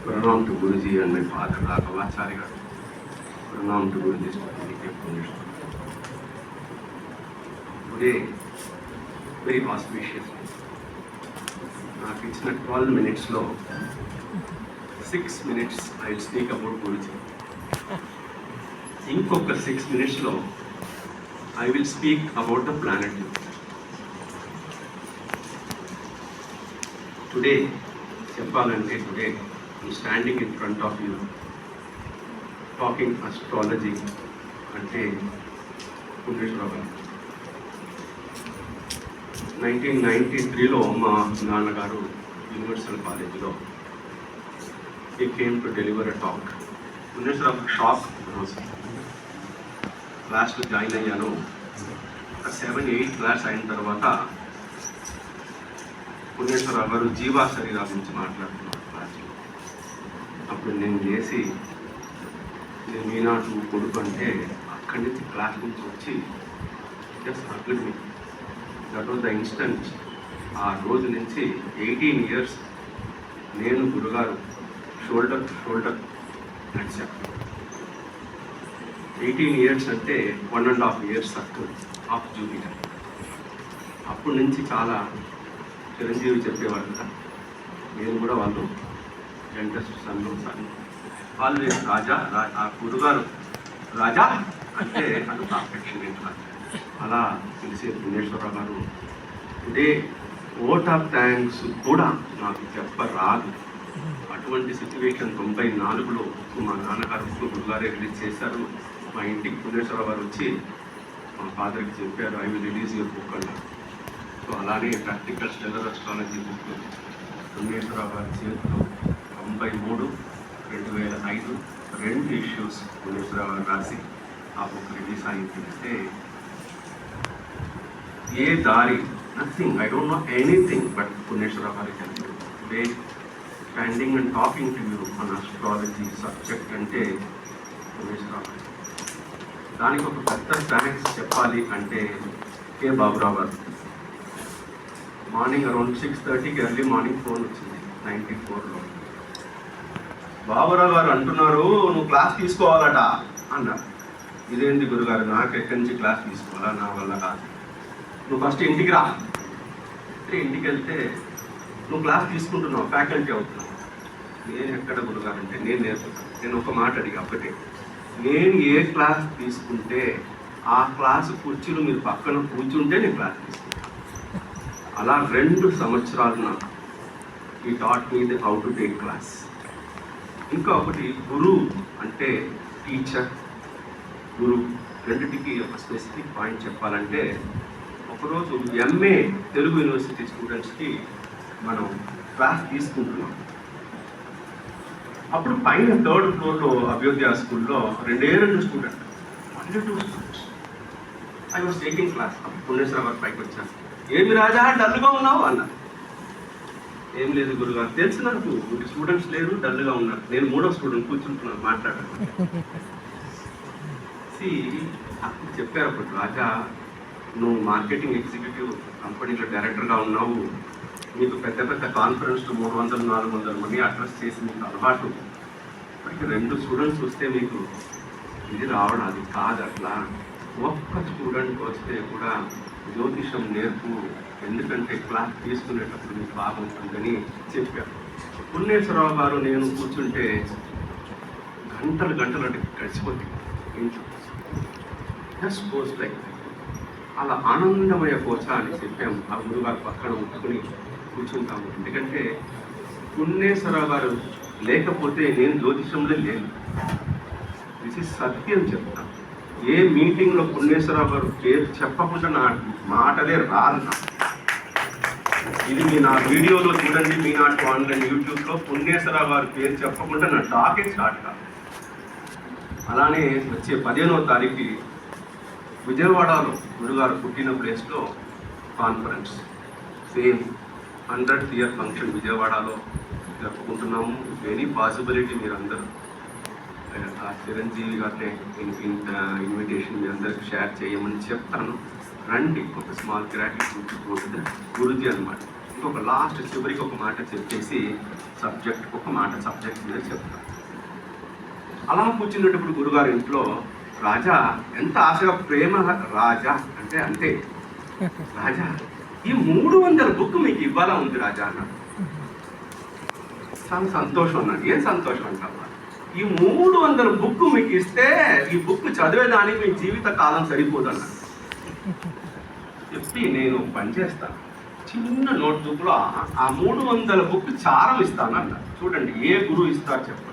Pranam to Guruji and my father, Raghavacharya. Pranam to Guruji. Today, very auspicious. It's not 12 minutes long. 6 minutes I will speak about Guruji. Inkoka 6 minutes long, I will speak about the planet. Today, Chempalante, today, I'm standing in front of you, talking astrology ante Punneshwara. 1993లో మా నాన్నగారు universal కాలేజీలో he came to deliver a talk. Punneshwara shock రోజు క్లాస్లో join అయ్యాను. 7-8 class అయిన తర్వాత పుణ్యేశ్వర గారు జీవా శరీరా గురించి మాట్లాడుతున్నారు క్లాస్లో. అప్పుడు నేను చేసి నేను మీనాటు కొడుకు అంటే అక్కడి నుంచి క్లాస్ నుంచి వచ్చి just ugly me that was the instant. ఆ రోజు నుంచి 18 years నేను గురుగారు షోల్డర్ టు షోల్డర్ నడిచాను. 18 years అంటే 1.5 years సర్కిల్ ఆఫ్ జూపిటర్. అప్పటి నుంచి చాలా చిరంజీవి చెప్పేవాళ్ళు కదా, నేను కూడా వాళ్ళు యంగెస్ట్ సన్ను వాళ్ళు రాజా ఆ గురుగారు రాజా అంటే అది అఫెక్షనేట్ అలా తెలిసే పుణేశ్వరరావు గారు టుడే ఓట్ ఆఫ్ థ్యాంక్స్ కూడా నాకు చెప్పరాదు. అటువంటి సిచ్యువేషన్ 94లో మా నాన్నగారు గురుగారే రిలీజ్ చేశారు. మా ఇంటికి పుణేశ్వరరావు గారు వచ్చి మా ఫాదర్కి చెప్పారు, I will release your book అన్నారు. సో అలానే ప్రాక్టికల్ స్టెల్లర్ అస్ట్రాలజీ బుక్ పుణేశ్వరరావు గారి చేతిలో 93-2005 2 ఇష్యూస్ పుణేశ్వరరావు గారు రాసి ఆ బుక్ రిలీజ్ అయింది. అంటే ఏ దారి nothing, I don't know anything but Puneswararao గారి help. Today standing and talking to you on astrology subject అంటే పుణేశ్వరరావు గారు. దానికి ఒక పెద్ద థ్యాంక్స్ చెప్పాలి అంటే కే బాబురావు గారు. మార్నింగ్ అరౌండ్ 6:30కి ఎర్లీ మార్నింగ్ ఫోన్ వచ్చింది 94లో. బాబురావు గారు అంటున్నారు నువ్వు క్లాస్ తీసుకోవాలట అన్నారు. ఇదేంటి గురుగారు, నాకు ఎక్కడి నుంచి క్లాస్ తీసుకోవాలా, నా వల్ల కాదు, నువ్వు ఫస్ట్ ఇంటికి రా. ఇంటికి వెళ్తే నువ్వు క్లాస్ తీసుకుంటున్నావు, ఫ్యాకల్టీ అవుతున్నావు. నేను ఎక్కడ గురుగారు అంటే నేను నేర్పుతాను. నేను ఒక మాట అడిగా ఒకటే, నేను ఏ క్లాస్ తీసుకుంటే ఆ క్లాసు కుర్చీలు మీరు పక్కన కూర్చుంటే నేను క్లాస్ తీసుకుంటాను. అలా 2 సంవత్సరాలు నాకు ఈ టాట్ మీద హౌ టు టేక్ క్లాస్. ఇంకా ఒకటి గురువు అంటే టీచర్, గురువు రెండిటికి ఒక స్పెసిఫిక్ పాయింట్ చెప్పాలంటే, ఒకరోజు MA తెలుగు యూనివర్సిటీ స్టూడెంట్స్కి మనం క్లాస్ తీసుకుంటున్నాం. అప్పుడు పైన 3rd floorలో అభ్యోదయ స్కూల్లో 2 student, 2 students. I was taking class. Puneswara గారు పైకి వచ్చాను. ఏమి రాజా డల్గా ఉన్నావు అన్నారు. ఏం లేదు గురుగారు, తెలుసు నాకు స్టూడెంట్స్ లేరు, డల్గా ఉన్నారు. నేను 3వ స్టూడెంట్ కూర్చుంటున్నాను, మాట్లాడాను. అప్పుడు చెప్పారు అప్పుడు, రాజా నువ్వు మార్కెటింగ్ ఎగ్జిక్యూటివ్ కంపెనీలో డైరెక్టర్గా ఉన్నావు, మీకు పెద్ద పెద్ద కాన్ఫరెన్స్లు 300-400 మంది అడ్రస్ చేసి మీకు అలవాటు. ఇప్పటికి 2 స్టూడెంట్స్ వస్తే మీకు ఇది రావడం అది కాదు. అట్లా ఒక్క స్టూడెంట్ వస్తే కూడా జ్యోతిషం నేర్పు, ఎందుకంటే క్లాస్ తీసుకునేటప్పుడు మీకు బాగుంటుందని చెప్పారు. పుణేశ్వరరావు గారు నేను కూర్చుంటే గంటలు అంటే గడిచిపోతుంది ఇంట్లో. జస్ట్ పోస్ట్ లైక్ అలా ఆనందమయ కోచ అని చెప్పాము. ఆ గురుగారు పక్కన ఉంచుకుని కూర్చుంటాము. ఎందుకంటే పుణేశ్వరరావు గారు లేకపోతే నేను జ్యోతిషంలో లేను. దిస్ ఇస్ సత్యం చెప్తాను. ఏ మీటింగ్లో పుణేశ్వరరావు గారు పేరు చెప్పకుండా నా మాటలే రాదు. ఇది మీ నా వీడియోలో చూడండి, మీ నాటు ఆన్లైన్ యూట్యూబ్లో పుణేశ్వరరావు గారి పేరు చెప్పకుండా నా టాకే స్టార్ట్ కాదు. అలానే వచ్చే 15వ తారీఖు విజయవాడలో గురుగారు పుట్టిన ప్లేస్లో conference, same 100th year function విజయవాడలో జరుపుకుంటున్నాము. వెరీ పాసిబిలిటీ మీరందరూ చిరంజీవి గారిని ఇన్విటేషన్ మీ అందరికి షేర్ చేయమని చెప్తాను. రండి, ఒక స్మాల్ గ్రాటిట్యూడ్ గురుజీ అనమాట. ఇంకొక లాస్ట్ చివరికి ఒక మాట చెప్పేసి సబ్జెక్ట్ మీద చెప్తాను. అలా కూర్చున్నప్పుడు గురుగారు ఇంట్లో, రాజా ఎంత ఆశగా ప్రేమ, రాజా అంటే అంతే, రాజా ఈ 300 బుక్ మీకు ఇవ్వాలా ఉంది రాజా అన్నాడు. చాలా సంతోషం అన్నాడు. ఏం సంతోషం అంటావా? ఈ 300 బుక్ మీకు ఇస్తే ఈ బుక్ చదివేదానికి మీ జీవిత కాలం సరిపోదన్నాడు. చెప్పి నేను పని చేస్తాను, చిన్న నోట్బుక్లో ఆ 300 బుక్ చారం ఇస్తాను అన్నాడు. చూడండి ఏ గురువు ఇస్తారు చెప్పండి.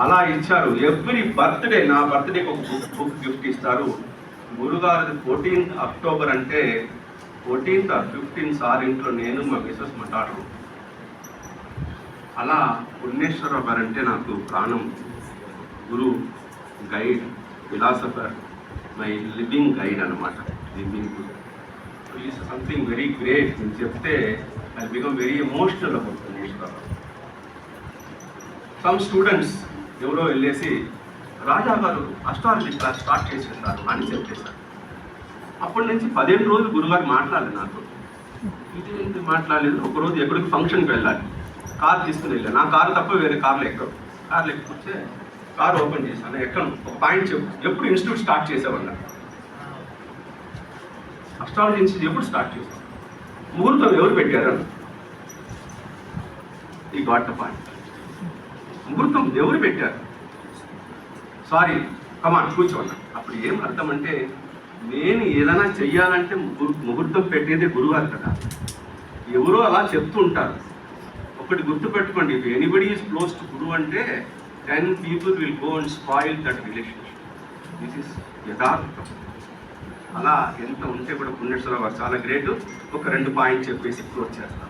అలా ఇచ్చారు. ఎవ్రీ బర్త్డే, నా బర్త్డేకి ఒక బుక్ గిఫ్ట్ ఇస్తారు. గురుగారు 14th అక్టోబర్ అంటే 14th or 15th సార్ ఇంట్లో నేను, మా మిసెస్, మా డాటర్. అలా పుణ్యేశ్వరరావు గారు అంటే నాకు ప్రాణం. Guru, guide, philosopher, my living guide అనమాట. Living is something very great. నేను చెప్తే I become very emotional about Punyeswararao. Some students ఎవరో వెళ్ళేసి, రాజా గారు అస్ట్రాలజీ క్లాస్ స్టార్ట్ చేసేసారు అని చెప్పేశారు. అప్పటి నుంచి 15 రోజులు గురుగారు మాట్లాడలేదు నాతో. ఇది మాట్లాడలేదు. ఒకరోజు ఎక్కడికి ఫంక్షన్కి వెళ్ళాలి, కారు తీసుకుని వెళ్ళాను. నా కారు తప్ప వేరే కార్లు ఎక్కవు. కార్లు ఎక్కితే కారు ఓపెన్ చేశాను. ఎక్కను, ఒక పాయింట్ చెప్పు. ఎప్పుడు ఇన్స్టిట్యూట్ స్టార్ట్ చేసేవాళ్ళ? అస్ట్రాలజీ ఇన్స్టిట్యూట్ ఎప్పుడు స్టార్ట్ చేశాను? ముహూర్తం ఎవరు పెట్టారు? ఈ గాట్ ద పాయింట్. ముహూర్తం ఎవరు పెట్టారు? సారీ, కమాన్ కూర్చోన్నా. అప్పుడు ఏం అర్థం అంటే, నేను ఏదైనా చెయ్యాలంటే ముహూర్తం పెట్టేదే గురువారు కదా. ఎవరో అలా చెప్తూ ఉంటారు. ఒకటి గుర్తుపెట్టుకోండి, if anybody is close to గురువు అంటే 10 people will go and spoil that relationship. This is యథార్థం. అలా ఎంత ఉంటే కూడా పుణ్యేశ్వరరావు గారు చాలా గ్రేట్. ఒక 2 పాయింట్ చెప్పేసి క్లోజ్ చేస్తాం.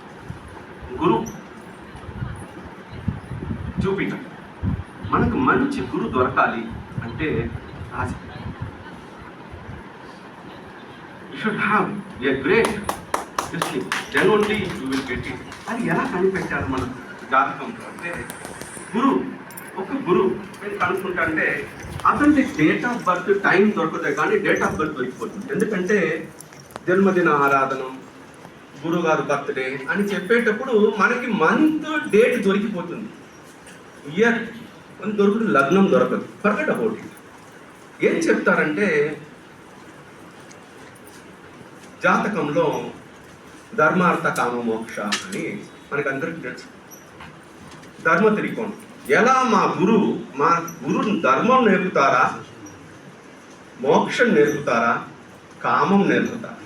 గురు జూపిటర్. మనకు మంచి గురు దొరకాలి అంటే రాశి. You should have a great thing, then only you will get it. అది ఎలా కనిపెట్టారు మన జాతకంలో అంటే, ఒక గురు నేను కనుక్కుంటా అంటే అతనికి డేట్ ఆఫ్ బర్త్ టైం దొరకదు, కానీ డేట్ ఆఫ్ బర్త్ దొరికిపోతుంది. ఎందుకంటే జన్మదిన ఆరాధన, గురుగారు బర్త్డే అని చెప్పేటప్పుడు మనకి మంత్ డేట్ దొరికిపోతుంది. ఇయర్ అని దొరుకుతుంది, లగ్నం దొరకదు. Forget about it. ఏం చెప్తారంటే, జాతకంలో ధర్మార్థ కామ మోక్ష అని మనకందరికీ తెలుసు. ధర్మ త్రికోణం. ఎలా మా గురు ధర్మం నేర్పుతారా, మోక్షం నేర్పుతారా, కామం నేర్పుతారా?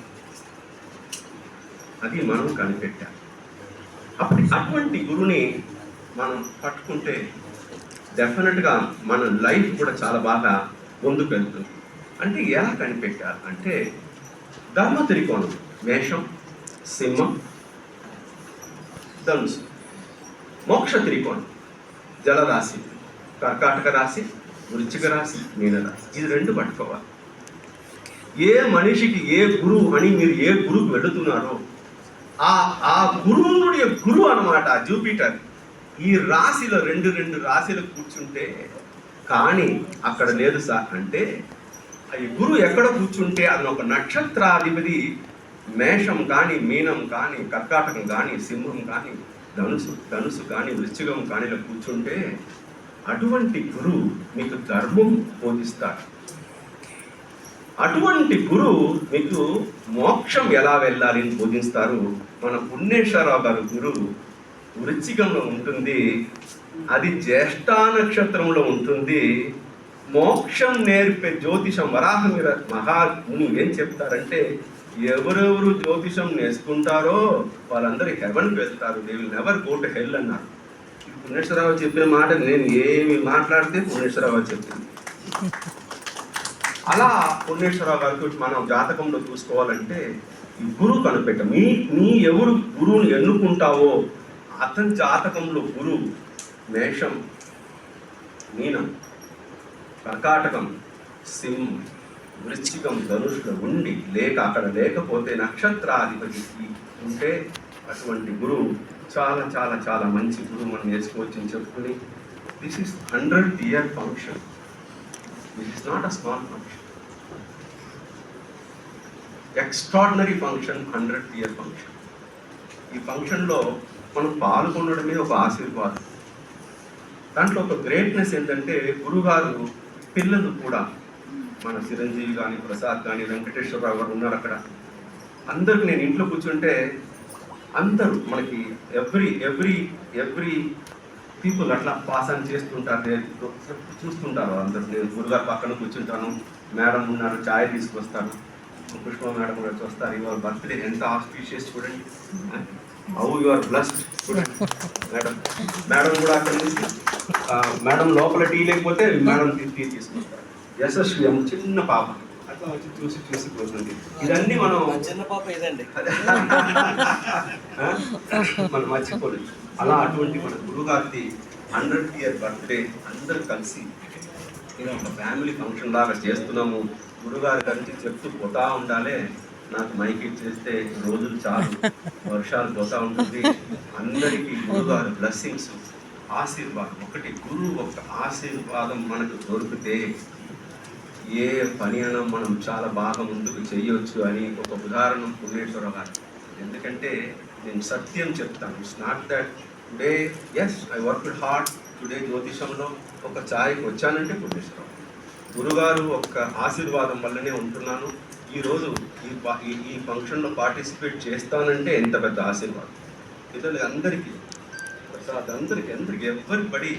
అది మనం కనిపెట్టాం. అటువంటి గురుని మనం పట్టుకుంటే డెఫినెట్గా మన లైఫ్ కూడా చాలా బాగా ముందుకు వెళ్తుంది. అంటే ఎలా కనిపెట్టారు అంటే, ధర్మ త్రికోణం మేషం, సింహం, ధనుసు. మోక్ష త్రికోణం జలరాశి, కర్కాటక రాశి, వృశ్చిక రాశి, మీనరాశి. ఇది 2 పట్టుకోవాలి. ఏ మనిషికి ఏ గురువు అని మీరు ఏ గురువుకు వెళుతున్నారో ఆ గురువునుడి గురువు అన్నమాట జూపిటర్. ఈ రాశిలో 2 రాశిలు కూర్చుంటే, కానీ అక్కడ లేదు సార్ అంటే, ఈ గురువు ఎక్కడ కూర్చుంటే అది ఒక నక్షత్రాధిపతి మేషం కానీ, మీనం కానీ, కర్కాటకం కానీ, సింహం కానీ, ధనుసు కానీ, వృశ్చికం కానీ ఇలా కూర్చుంటే అటువంటి గురువు మీకు ధర్మం బోధిస్తాడు. అటువంటి గురువు మీకు మోక్షం ఎలా వెళ్ళాలి అని బోధిస్తారు. మన పుణ్యేశ్వరరావు గారు గురువు వృశ్చికంలో ఉంటుంది, అది జ్యేష్ఠ నక్షత్రంలో ఉంటుంది. మోక్షం నేర్పే జ్యోతిషం వరాహమిహిర మహాముని ఏం చెప్తారంటే, ఎవరెవరు జ్యోతిషం నేర్చుకుంటారో వాళ్ళందరూ హెవెన్కి వెళ్తారు, they will never go to hell అన్నారు. పుణ్యేశ్వరరావు చెప్పిన మాట నేను ఏమి మాట్లాడితే పుణ్యేశ్వరరావు చెప్పింది. అలా పుణ్యేశ్వరరావు గారికి మనం జాతకంలో చూసుకోవాలంటే ఈ గురువు కనిపెట్ట. నీ ఎవరు గురువుని ఎన్నుకుంటావో అతని జాతకంలో గురువు మేషం, మీనం, కర్కాటకం, సింహం, వృశ్చికం, ధనుషులు ఉండి అక్కడ లేకపోతే నక్షత్రాధిపతి ఉంటే అటువంటి గురువు చాలా చాలా చాలా మంచి గురువు మనం నేర్చుకోవచ్చని చెప్పుకుని, this is 100th year function. This is not a small function. Extraordinary function, 100th year function. ఈ ఫంక్షన్లో మనం పాల్గొనడమే ఒక ఆశీర్వాదం. దాంట్లో ఒక గ్రేట్నెస్ ఏంటంటే గురుగారు పిల్లలు కూడా, మన చిరంజీవి కానీ, ప్రసాద్ కానీ, వెంకటేశ్వరరావు గారు ఉన్నారు అక్కడ. అందరికి నేను ఇంట్లో కూర్చుంటే అందరూ మనకి ఎవ్రీ పీపుల్ అట్లా పాస్ అని చేస్తుంటారు, చూస్తుంటారు అందరూ. నేను గురుగారు పక్కన కూర్చుంటాను, మేడం ఉన్నారు, ఛాయ్ తీసుకొస్తారు, పుష్ప మేడం కూడా వస్తారు. యువర్ బర్త్డే ఎంత ఆస్పీషియస్ చూడండి, హౌ యు ఆర్ బ్లెస్డ్ చూడండి. మేడం కూడా అక్కడ నుంచి మేడం లోపల టీ లేకపోతే మేడం టీ తీసుకొస్తారు. యశస్వి అమ్మ చిన్న పాప అట్లా వచ్చి చూసి పోతుంది. ఇదన్నీ మనం చిన్న పాప ఏదండి మనం మర్చిపోలేదు. అలా అటువంటి మన గురుగారి 100th ఇయర్ బర్త్డే అందరూ కలిసి ఇలా ఒక ఫ్యామిలీ ఫంక్షన్ లాగా చేస్తున్నాము. గురుగారి కలిసి చెప్తూ పోతా ఉండాలి. నాకు మైక్ ఇచ్చేస్తే రోజులు చాలు, వర్షాలు పోతా ఉంటుంది. అందరికీ గురుగారు బ్లెస్సింగ్స్, ఆశీర్వాదం. ఒకటి గురువు ఒక ఆశీర్వాదం మనకు దొరికితే ఏ పని అయినా మనం చాలా బాగా ముందుకు చేయొచ్చు అని ఒక ఉదాహరణ పుణ్యేశ్వరరావు గారు. ఎందుకంటే నేను సత్యం చెప్తాను. It's not that today as I work hard today జ్యోతిషంలో ఒక ఛాయకి వచ్చానంటే పుణ్యేశ్వరరావు గురుగారు ఒక్క ఆశీర్వాదం వల్లనే ఉంటున్నాను. ఈరోజు ఈ ఫంక్షన్లో పార్టిసిపేట్ చేస్తానంటే ఎంత పెద్ద ఆశీర్వాదం. ఇతరులు అందరికీ, ప్రసాద్ అందరికీ ఎవరిబడి.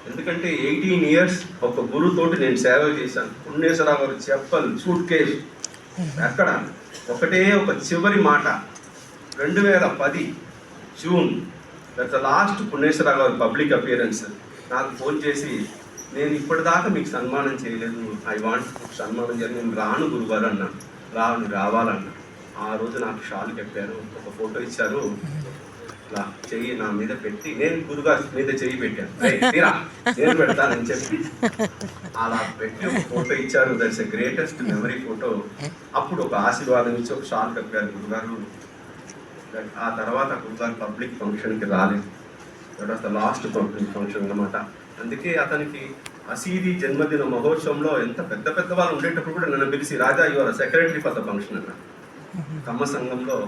ఎందుకంటే 18 years ఒక గురుతోటి నేను సేవ చేశాను. పుణ్యేశ్వరరావు గారు చెప్పల్ సూట్ కేసు ఎక్కడ ఒకటే ఒక చివరి మాట 2010 జూన్, దట్స్ ద లాస్ట్ పుణ్యేశ్వరరావు గారు పబ్లిక్ అపియరెన్స్. నాకు ఫోన్ చేసి, నేను ఇప్పటిదాకా మీకు సన్మానం చేయలేదు, ఐ వాంట్ సన్మానం చేయాలి, నేను రాను గురుగారు అన్నాను. రావాలన్నా. ఆ రోజు నాకు షాల్ చెప్పారు, ఒక ఫోటో ఇచ్చారు, ఇలా చెయ్యి నా మీద పెట్టి, నేను గురుగారి మీద చెయ్యి పెట్టాను, నేను పెడతానని చెప్పి అలా పెట్టి ఒక ఫోటో ఇచ్చారు. That's a greatest memory photo. అప్పుడు ఒక ఆశీర్వాదం ఇచ్చి ఒక షాల్ కప్పారు గురుగారు. ఆ తర్వాత గురుగారు పబ్లిక్ ఫంక్షన్కి రాలేదు. That was the last public function అన్నమాట. అందుకే అతనికి అసీది జన్మదిన మహోత్సవంలో ఎంత పెద్ద వాళ్ళు ఉండేటప్పుడు కూడా నన్ను పిలిచి, Raja your secretary for the function అన్నారు. కమ్మ సంఘంలో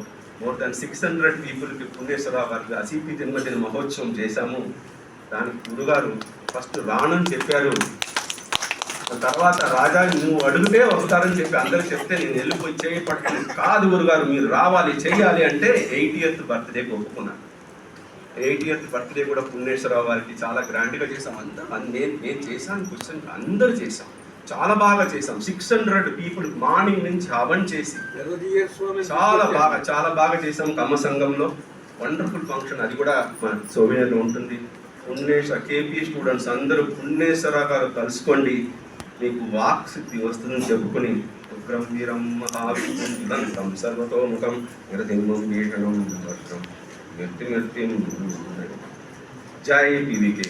more than 600 పీపుల్కి పుణ్యేశ్వరరావు గారికి అసీపి జన్మదిన మహోత్సవం చేశాము. దానికి గురుగారు ఫస్ట్ రానని చెప్పారు. తర్వాత రాజా నువ్వు అడిగితే వస్తారని చెప్పి అందరూ చెప్తే నేను వెళ్ళిపోయి చేయబట్టాను. కాదు గురుగారు మీరు రావాలి చెయ్యాలి అంటే 80th బర్త్డేకి ఒప్పుకున్నాను. 80th బర్త్డే కూడా పుణ్యేశ్వరరావు గారికి చాలా గ్రాండ్గా చేసాం. నేను చేశాను, క్వశ్చన్ అందరూ చేశాం, చాలా బాగా చేసాం. 600 పీపుల్ మార్నింగ్ నుంచి హవన్ చేసి చాలా బాగా చేసాం. కమ్మ సంఘంలో వండర్ఫుల్ ఫంక్షన్. అది కూడా మన సోవియర్లో ఉంటుంది. కేపీ స్టూడెంట్స్ అందరూ పుణ్యేశ్వరరావు గారు కలుసుకోండి, మీకు వాక్ సిద్ధి వస్తుందని చెప్పుకొని ఉగ్రం వీరం మహావిదంతం సర్వతోముఖం నిరసింహం భీషణం వర్షం మెత్తి జై పీవీకే.